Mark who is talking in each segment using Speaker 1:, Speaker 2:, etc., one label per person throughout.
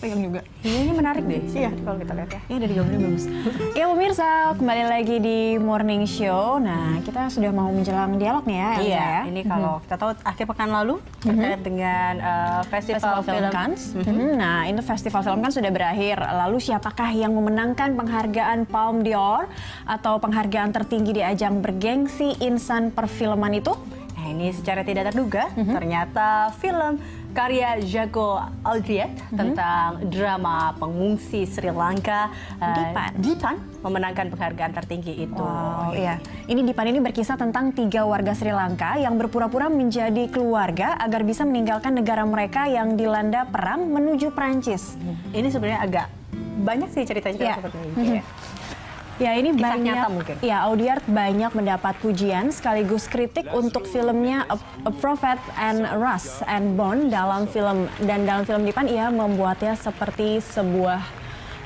Speaker 1: pegang juga.
Speaker 2: Ini menarik deh sih ya kalau kita lihat ya.
Speaker 1: Ini dari gambarnya bagus. Ya pemirsa, kembali lagi di Morning Show. Nah, kita sudah mau menjelang dialog nih ya, Elza
Speaker 2: Iya,
Speaker 1: ya.
Speaker 2: ini kalau kita tahu akhir pekan lalu terkait dengan Festival Film
Speaker 1: Cannes. Nah, ini Festival Film Cannes sudah berakhir. Lalu siapakah yang memenangkan penghargaan Palme d'Or atau penghargaan tertinggi di ajang bergengsi insan perfilman itu?
Speaker 2: Nah, ini secara tidak terduga ternyata film karya Jago Aldriet tentang drama pengungsi Sri Lanka Dipan memenangkan penghargaan tertinggi itu.
Speaker 1: Wow, iya. Ini Dipan ini berkisah tentang 3 warga Sri Lanka yang berpura-pura menjadi keluarga agar bisa meninggalkan negara mereka yang dilanda perang menuju Prancis.
Speaker 2: Ini sebenarnya agak banyak sih cerita-cerita seperti ini.
Speaker 1: Ya, ini
Speaker 2: Kisah
Speaker 1: banyak,
Speaker 2: nyata mungkin.
Speaker 1: ya Audiard banyak mendapat pujian sekaligus kritik untuk filmnya A Prophet and Rust and Bone dalam film Dipan ia membuatnya seperti sebuah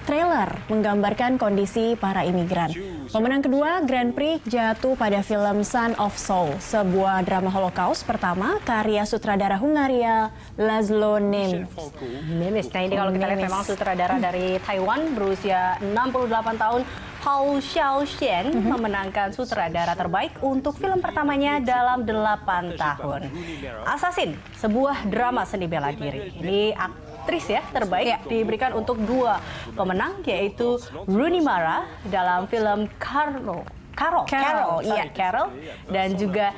Speaker 1: trailer menggambarkan kondisi para imigran. Pemenang kedua Grand Prix jatuh pada film Son of Soul, sebuah drama Holocaust pertama karya sutradara Hungaria Laszlo Nemes.
Speaker 2: Nah, ini kalau kita lihat memang sutradara dari Taiwan berusia 68 tahun Hou Xiaoxian memenangkan sutradara terbaik untuk film pertamanya dalam 8 tahun. Assassin, sebuah drama seni bela diri. Ini aktris ya terbaik diberikan untuk 2 pemenang yaitu Rooney Mara dalam film Carol dan juga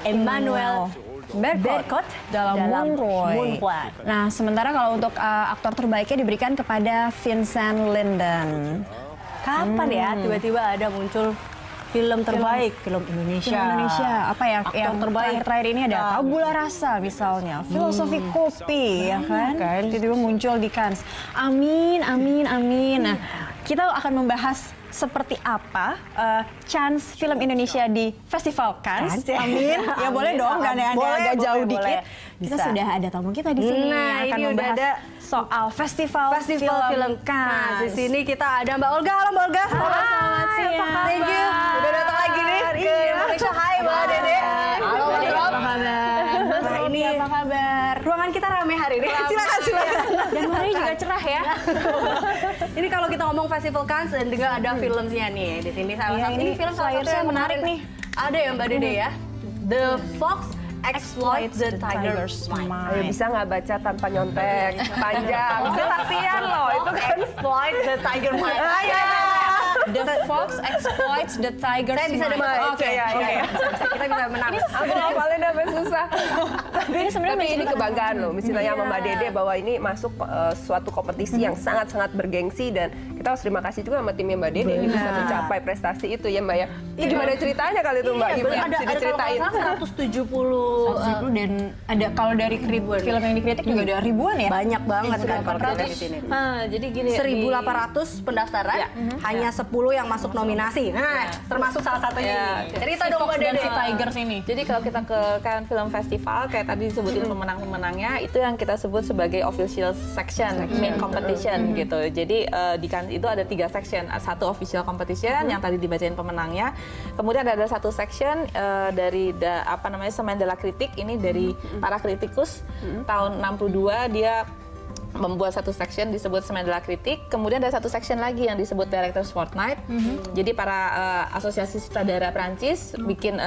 Speaker 2: Emmanuel Berkot dalam Moonroy.
Speaker 1: Nah, sementara kalau untuk aktor terbaiknya diberikan kepada Vincent Lindon.
Speaker 2: Kapan ya tiba-tiba ada muncul film terbaik, film Indonesia.
Speaker 1: Apa ya yang terbaik terakhir ini ada Tabula Rasa misalnya, Filosofi Kopi ya kan? Tiba-tiba muncul di Cannes. Amin. Nah, kita akan membahas seperti apa chance film Indonesia di Festival Cannes. Amin. Ya boleh dong, agak jauh dikit. Kita sudah ada tamu kita di sini yang akan membahas soal Festival Film Cannes.
Speaker 2: Nah, di sini kita ada Mbak Olga. Halo Mbak Olga.
Speaker 1: Selamat siang.
Speaker 2: Thank you. Udah datang lagi nih ke Indonesia. Hai Mbak Dede. Halo Mbak Rob.
Speaker 1: Apa kabar? Mas ini apa kabar?
Speaker 2: Ruangan kita rame hari ini. Silakan.
Speaker 1: Dan hari juga cerah ya.
Speaker 2: Ini kalau kita ngomong Festival Cannes dan juga ada filmnya nih di sini. Salah satu ini film salah satu yang menarik nih. Ada ya Mbak Dede ya. The Fox Exploits the Tiger's Mind.
Speaker 3: Ayo, bisa nggak baca tanpa nyontek panjang? Bisa latihan loh itu kan.
Speaker 2: Exploit the Tiger Mind.
Speaker 1: The Fox Exploits the Tiger's
Speaker 2: Saya bisa dengar.
Speaker 1: Oke.
Speaker 2: Kita bisa menang.
Speaker 3: Aku ngapalin sampai susah. Tapi ini kebanggaan loh, misalnya sama Mbak Dede bahwa ini masuk suatu kompetisi yang sangat-sangat bergengsi dan kita harus terima kasih juga sama timnya Mbak Dede ini bisa mencapai prestasi itu ya Mbak ya. Itu gimana ceritanya kali itu Mbak?
Speaker 2: Ada
Speaker 3: Diceritain.
Speaker 2: 170
Speaker 1: dan ada kalau dari film yang dikritik juga ada ribuan ya.
Speaker 2: banyak banget kan kalau kita lihat di sini.
Speaker 3: Jadi gini
Speaker 2: 1.800 pendaftaran, hanya 10 yang masuk nominasi. Nah, termasuk salah satunya. Cerita dong Mbak Dede.
Speaker 1: Si Tigers ini.
Speaker 4: Jadi kalau kita ke Cannes Film Festival, kayak tadi disebutin pemenang-pemenangnya, itu yang kita sebut sebagai official section, main competition gitu. Jadi di Cannes itu ada 3 section, satu official competition yang tadi dibacain pemenangnya, kemudian ada satu section dari Semaine de la Critique, ini dari para kritikus tahun 62 dia membuat satu section disebut Semaine de la Critique, kemudian ada satu section lagi yang disebut Directors Fortnight. Jadi para asosiasi sutradara Prancis bikin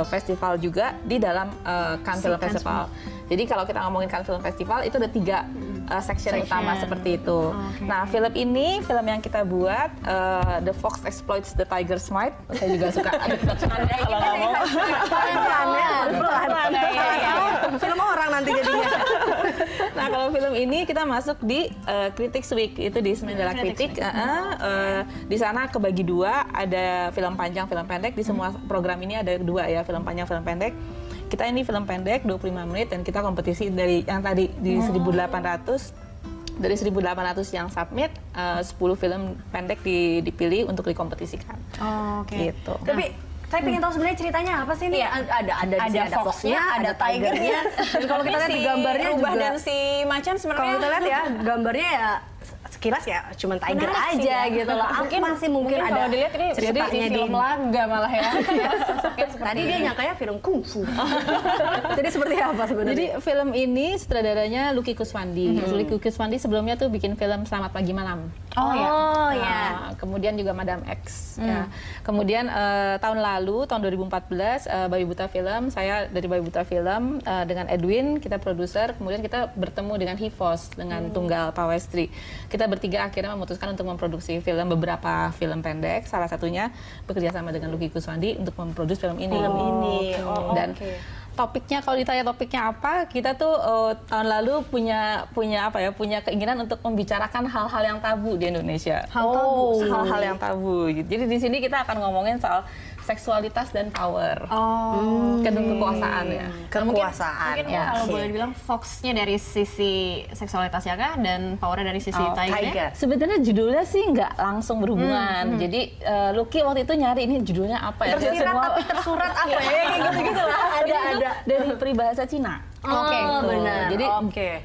Speaker 4: festival juga di dalam Cannes Film Festival. Jadi kalau kita ngomongin Cannes Film Festival itu ada 3 section utama seperti itu. Nah, film ini film yang kita buat The Fox Exploits the Tiger's Might. Saya juga suka ada kalau ngomong.
Speaker 2: Film orang nanti jadinya.
Speaker 4: Nah, kalau film ini kita masuk di Critics Week, itu di Semaine de la Critique. Di sana kebagi 2, ada film panjang, film pendek. Di semua program ini ada 2 ya, film panjang, film pendek. Kita ini film pendek 25 menit dan kita kompetisi dari yang tadi di 1.800. Dari 1.800 yang submit, 10 film pendek dipilih untuk dikompetisikan. Gitu.
Speaker 2: Tapi saya pengen tahu sebenarnya ceritanya apa sih nih? Ada Fox-nya, ada Tiger-nya. Dan kalau kita lihat di gambarnya
Speaker 1: Rubah
Speaker 2: juga
Speaker 1: dan si Macan sebenarnya.
Speaker 2: kalau kita lihat ya gambarnya ya sekilas ya cuma Tiger aja gitu loh. Mungkin ada
Speaker 1: kalau dilihat ini
Speaker 2: ceritanya
Speaker 1: seperti film laga malah ya.
Speaker 2: Tadi dia nyangkanya film kungfu. Jadi seperti apa sebenarnya?
Speaker 4: Jadi film ini sutradaranya Lucky Kuswandi. Lucky Kuswandi sebelumnya tuh bikin film Selamat Pagi Malam.
Speaker 1: Oh ya.
Speaker 4: Nah, kemudian juga Madam X. Ya. Kemudian tahun lalu, tahun 2014, Bayi Buta Film, saya dari Bayi Buta Film dengan Edwin, kita produser. Kemudian kita bertemu dengan Hivos, dengan Tunggal Pawestri. Kita bertiga akhirnya memutuskan untuk memproduksi beberapa film pendek. Salah satunya bekerja sama dengan Lucky Kuswandi untuk memproduksi film ini. Dan topiknya, kalau ditanya topiknya apa, kita tuh tahun lalu punya keinginan untuk membicarakan hal-hal yang tabu di Indonesia. Hal-hal yang tabu. Jadi di sini kita akan ngomongin soal seksualitas dan power. Kekuasaan ya.
Speaker 1: Kekuasaan. Mungkin kalau boleh dibilang Fox-nya dari sisi seksualitasnya kah dan powernya dari sisi Tiger?
Speaker 4: Sebenarnya judulnya sih nggak langsung berhubungan. Jadi Lucky waktu itu nyari ini judulnya apa ya?
Speaker 2: Tersirat tapi tersurat apa ya? Kayak gitu-gitu lah.
Speaker 4: Ada dari peribahasa Cina.
Speaker 2: Oke, benar.
Speaker 4: Jadi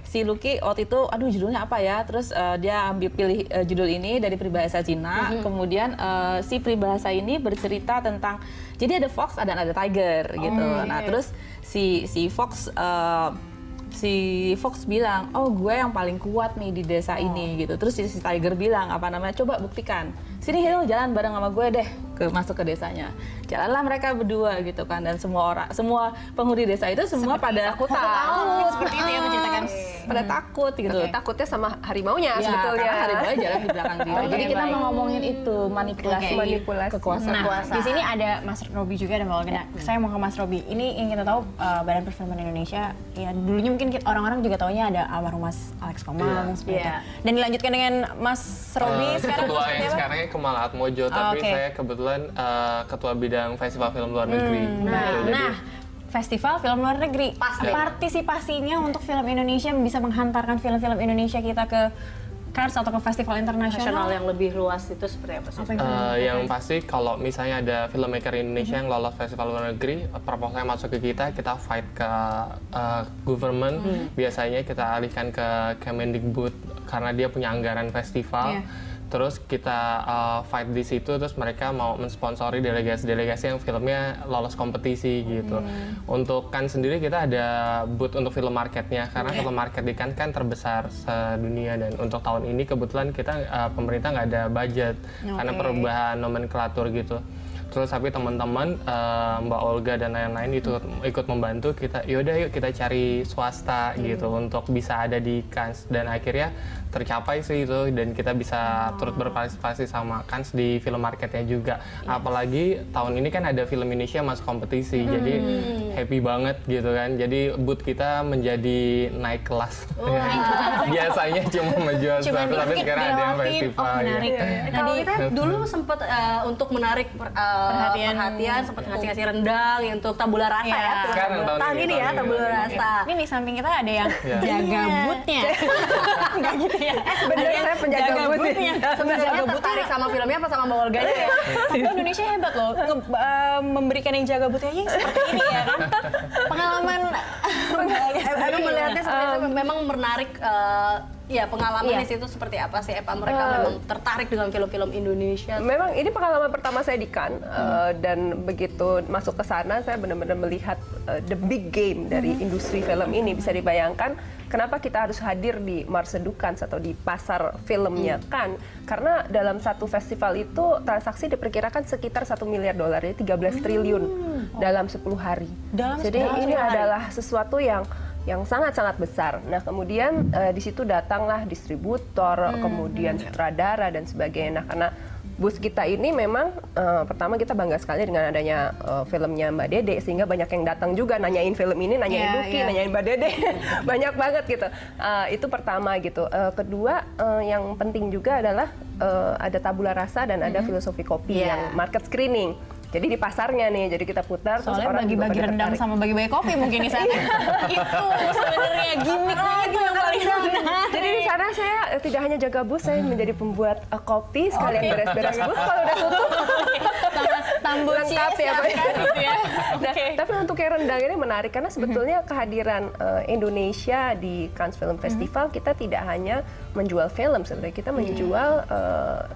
Speaker 4: si Lucky waktu itu, aduh judulnya apa ya? Terus dia pilih judul ini dari peribahasa Cina. Kemudian si peribahasa ini bercerita tentang, jadi ada fox dan ada tiger gitu. Nah terus si Fox bilang, oh gue yang paling kuat nih di desa ini gitu. Terus si Tiger bilang, apa namanya, coba buktikan. Sini Hil, jalan bareng sama gue deh, masuk ke desanya. Jalanlah mereka berdua gitu kan, dan semua penghuni desa itu semua pada takut.
Speaker 1: Seperti itu ya menceritakan.
Speaker 4: Pada takut gitu.
Speaker 3: Takutnya sama harimaunya
Speaker 4: Ya,
Speaker 3: sebetulnya.
Speaker 4: karena harimau jalan di belakang dia. Jadi kita mau ngomongin itu, manipulasi kekuasaan.
Speaker 1: Nah, di sini ada Mas Robi juga dan Mbak Olga. Nah, saya mau ke Mas Robi. Ini yang kita tahu Badan Perfilman Indonesia, ya dulunya mungkin orang-orang juga taunya ada almarhum Mas Alex Komang seperti itu. Dan dilanjutkan dengan Mas Robi sekarang.
Speaker 5: Ketua yang sekarangnya Kemala Atmojo, tapi saya kebetulan ketua bidang festival film luar negeri.
Speaker 1: Festival film luar negeri. Partisipasinya untuk film Indonesia bisa menghantarkan film-film Indonesia kita ke Cannes atau ke festival internasional
Speaker 2: yang lebih luas itu seperti apa sih?
Speaker 5: Yang pasti kalau misalnya ada filmmaker Indonesia yang lolos festival luar negeri, proposalnya masuk ke kita fight ke government. Biasanya kita alihkan ke Kemendikbud karena dia punya anggaran festival. Terus kita fight di situ, terus mereka mau mensponsori delegasi-delegasi yang filmnya lolos kompetisi gitu. Untuk Cannes sendiri kita ada booth untuk film marketnya, karena film market di Cannes kan terbesar sedunia, dan untuk tahun ini kebetulan kita pemerintah nggak ada budget karena perubahan nomenklatur gitu. Terus tapi teman-teman Mbak Olga dan lain-lain itu ikut membantu kita, yaudah yuk kita cari swasta gitu untuk bisa ada di Cannes, dan akhirnya tercapai sih itu, dan kita bisa turut berpartisipasi sama Cannes di film marketnya juga. Apalagi tahun ini kan ada film Indonesia masuk kompetisi, jadi happy banget gitu kan. Jadi booth kita menjadi naik kelas. Biasanya cuma menjual sesuatu, tapi sekarang ada yang festival.
Speaker 2: Kalau kita dulu sempat untuk menarik perhatian, sempat ngasih rendang yang untuk tabula rasa ya.
Speaker 5: Sekarang
Speaker 2: tahun ini ya tabula rasa.
Speaker 1: Ini di samping kita ada yang jaga booth-nya. Enggak gitu ya.
Speaker 3: Sebenarnya saya penjaga booth-nya.
Speaker 2: Sebenarnya tertarik sama filmnya apa sama Mbak Olganya ya?
Speaker 1: Tapi Indonesia hebat loh, memberikan yang jaga booth-nya seperti ini ya kan. Pengalaman
Speaker 2: Aku melihatnya seperti itu memang menarik. Ya, pengalaman di situ seperti apa sih? Apa mereka memang tertarik dengan film-film Indonesia?
Speaker 3: Memang ini pengalaman pertama saya di Cannes, dan begitu masuk ke sana saya benar-benar melihat the big game dari industri film ini. Bisa dibayangkan kenapa kita harus hadir di Marché du Cannes atau di pasar filmnya Cannes, karena dalam satu festival itu transaksi diperkirakan sekitar $1 miliar, jadi 13 triliun dalam 10 hari. Jadi ini adalah sesuatu yang sangat-sangat besar. Nah, kemudian di situ datanglah distributor, kemudian sutradara dan sebagainya. Nah, karena booth kita ini memang pertama kita bangga sekali dengan adanya filmnya Mbak Dede, sehingga banyak yang datang juga nanyain film ini, nanyain Lucky, nanyain Mbak Dede. Banyak banget gitu. Itu pertama gitu. Kedua, yang penting juga adalah ada tabula rasa dan ada filosofi kopi yang market screening. Jadi di pasarnya nih, jadi kita putar.
Speaker 1: Soalnya bagi-bagi rendang sama bagi-bagi kopi mungkin di sana. Itu sebenarnya gimmicknya itu yang paling menarik.
Speaker 3: Jadi di sana saya tidak hanya jaga booth, saya menjadi pembuat kopi sekalian beres-beres booth kalau udah tutup.
Speaker 1: Sama tambul
Speaker 3: lengkap ya,
Speaker 1: gitu ya.
Speaker 3: Nah, Tapi untuk yang rendang ini menarik karena sebetulnya kehadiran Indonesia di Cannes Film Festival kita tidak hanya menjual film, sebenarnya kita menjual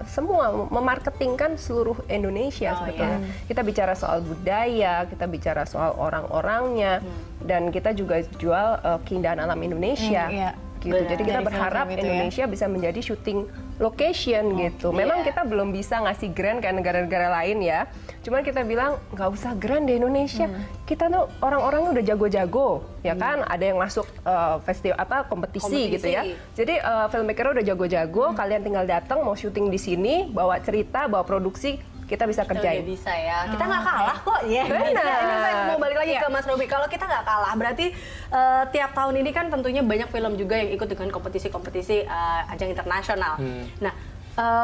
Speaker 3: semua, memarketingkan seluruh Indonesia sebetulnya. Kita bicara soal budaya, kita bicara soal orang-orangnya, dan kita juga jual keindahan alam Indonesia. Gitu. Jadi kita berharap Indonesia bisa menjadi syuting location gitu. Memang kita belum bisa ngasih grant kayak negara-negara lain ya. Cuman kita bilang nggak usah grant di Indonesia. Kita tuh orang-orangnya udah jago-jago, ya kan? Ada yang masuk festival kompetisi gitu ya. Jadi filmmaker udah jago-jago. Kalian tinggal datang mau syuting di sini, bawa cerita, bawa produksi. Kita bisa kerjain.
Speaker 2: Kita bisa ya. Kita nggak kalah kok. Ya.
Speaker 3: Benar.
Speaker 2: Ini saya mau balik lagi ke Mas Robi. Kalau kita nggak kalah, berarti tiap tahun ini kan tentunya banyak film juga yang ikut dengan kompetisi-kompetisi ajang internasional. Nah,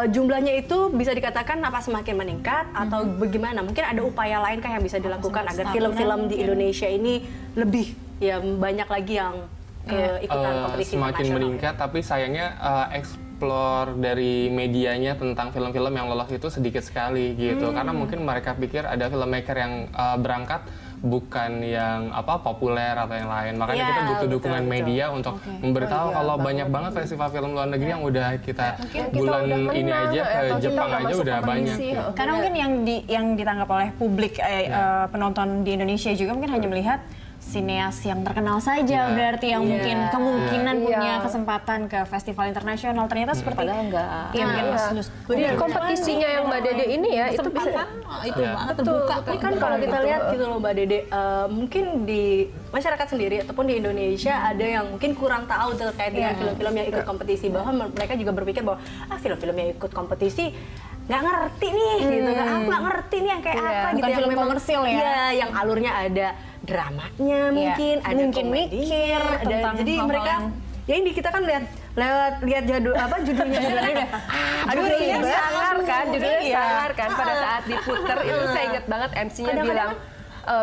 Speaker 2: jumlahnya itu bisa dikatakan apa semakin meningkat atau bagaimana? Mungkin ada upaya lain kah yang bisa dilakukan agar film-film di Indonesia ini lebih ya banyak lagi yang ikutan kompetisi
Speaker 5: semakin
Speaker 2: internasional?
Speaker 5: meningkat, tapi sayangnya explore dari medianya tentang film-film yang lolos itu sedikit sekali gitu. Karena mungkin mereka pikir ada filmmaker yang berangkat bukan yang populer atau yang lain. Makanya kita butuh dukungan media untuk memberitahu kalau banyak banget festival film luar negeri yang udah kita bulan ini aja ke Jepang aja udah banyak. Gitu.
Speaker 1: Karena mungkin yang ditangkap oleh publik penonton di Indonesia juga mungkin hanya melihat sineas yang terkenal saja, berarti yang mungkin kemungkinan punya kesempatan ke festival internasional. Ternyata seperti
Speaker 4: enggak.
Speaker 1: Iya, mungkin
Speaker 3: kompetisinya yang Mbak Dede ini ya itu bisa
Speaker 4: itu banget terbuka.
Speaker 2: Ini kan kalau kita lihat gitu loh Mbak Dede, mungkin di masyarakat sendiri ataupun di Indonesia ada yang mungkin kurang tahu terkait dengan film-film yang ikut kompetisi, bahwa mereka juga berpikir bahwa film-film yang ikut kompetisi nggak ngerti nih, gitu kan? Aku nggak ngerti nih yang kayak apa gitu.
Speaker 1: Bukan
Speaker 2: Yang
Speaker 1: film
Speaker 2: memang
Speaker 1: komersil ya?
Speaker 2: Iya, yang alurnya ada dramanya mungkin, ada
Speaker 1: mungkin mikir
Speaker 2: ada,
Speaker 1: tentang
Speaker 2: jadi
Speaker 1: hal-hal
Speaker 2: mereka ya ini kita kan lihat judulnya udah
Speaker 3: judulnya sangar kan, sangar kan pada saat diputer itu saya inget banget MC-nya bilang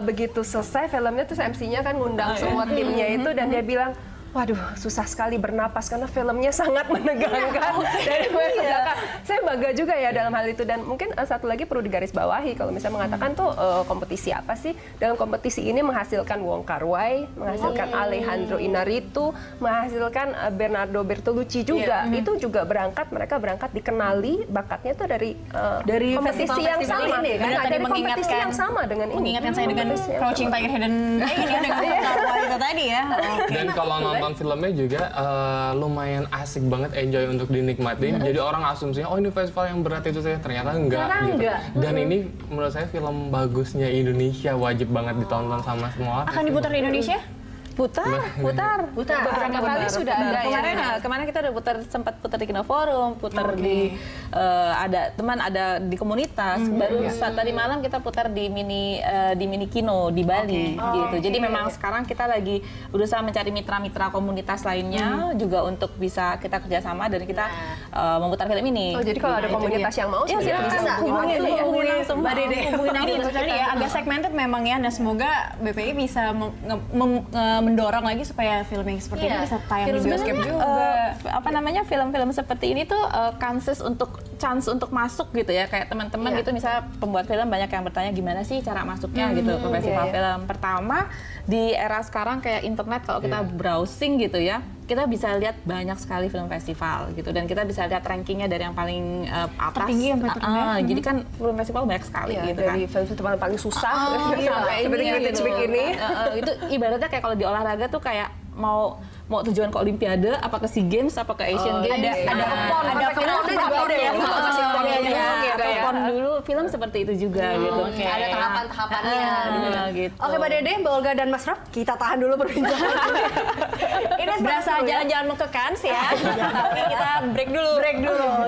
Speaker 3: begitu selesai filmnya terus MC-nya kan ngundang semua timnya itu dan dia bilang waduh, susah sekali bernapas karena filmnya sangat menegangkan. Dari belakang. Saya bangga juga ya dalam hal itu, dan mungkin satu lagi perlu digarisbawahi kalau misalnya mengatakan tuh kompetisi apa sih? Dalam kompetisi ini menghasilkan Wong Kar-wai, menghasilkan Alejandro Inarritu, menghasilkan Bernardo Bertolucci juga. Itu juga mereka berangkat dikenali bakatnya tuh dari kompetisi yang sama.
Speaker 1: Ini, kan?
Speaker 3: Dari kompetisi yang sama dengan ini.
Speaker 1: Mengingatkan saya dengan Crouching Tiger Hidden Dragon ya, dengan Kar-wai itu tadi ya.
Speaker 5: Dan kalau nonton filmnya juga lumayan asik banget, enjoy untuk dinikmatin. Jadi orang asumsinya oh ini festival yang berat itu saya, ternyata enggak gitu. Dan ini menurut saya film bagusnya Indonesia, wajib banget ditonton sama semua orang.
Speaker 1: Akan diputar di Indonesia?
Speaker 4: Putar. Beberapa kali sudah ada ya. Kemarin kita udah sempat putar di Kino Forum, putar di ada di komunitas. Baru tadi malam kita putar di mini kino di Bali gitu. Jadi memang sekarang kita lagi berusaha mencari mitra-mitra komunitas lainnya juga untuk bisa kita kerjasama dan kita memutar film ini.
Speaker 3: Oh, jadi kalau ada komunitas yang mau
Speaker 2: bisa hubungin langsung Mbak Dede.
Speaker 1: Hubungin aja sebenarnya ya, agak segmented memang ya. Nah, semoga BPI bisa mendorong lagi supaya film yang seperti ini bisa tayang di bioskop juga.
Speaker 4: Film-film seperti ini tuh chance untuk masuk gitu ya, kayak teman-teman gitu, misalnya pembuat film banyak yang bertanya gimana sih cara masuknya gitu ke festival film. Pertama, di era sekarang kayak internet kalau kita browsing gitu ya, kita bisa lihat banyak sekali film festival gitu, dan kita bisa lihat rankingnya dari yang paling atas
Speaker 1: tertinggi yang paling
Speaker 4: jadi kan film festival banyak sekali gitu kan.
Speaker 3: Dari film festival paling susah sampai seperti Critics Week ini.
Speaker 4: Itu ibaratnya kayak kalau di olahraga tuh kayak mau tujuan ke Olimpiade, apa ke SEA Games, apa ke Asian Games. Ada pon dulu, film seperti itu juga gitu.
Speaker 2: Ada tahapan-tahapannya
Speaker 4: gitu.
Speaker 2: Oke Mbak Dede, Mbak Olga dan Mas Rob, kita tahan dulu perbincangan.
Speaker 1: Ini berasa jalan-jalan mau ke Cannes ya. Tapi kita break dulu.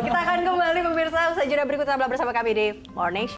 Speaker 2: Kita akan kembali pemirsa usai jeda berikut, tetaplah bersama kami di Morning Show.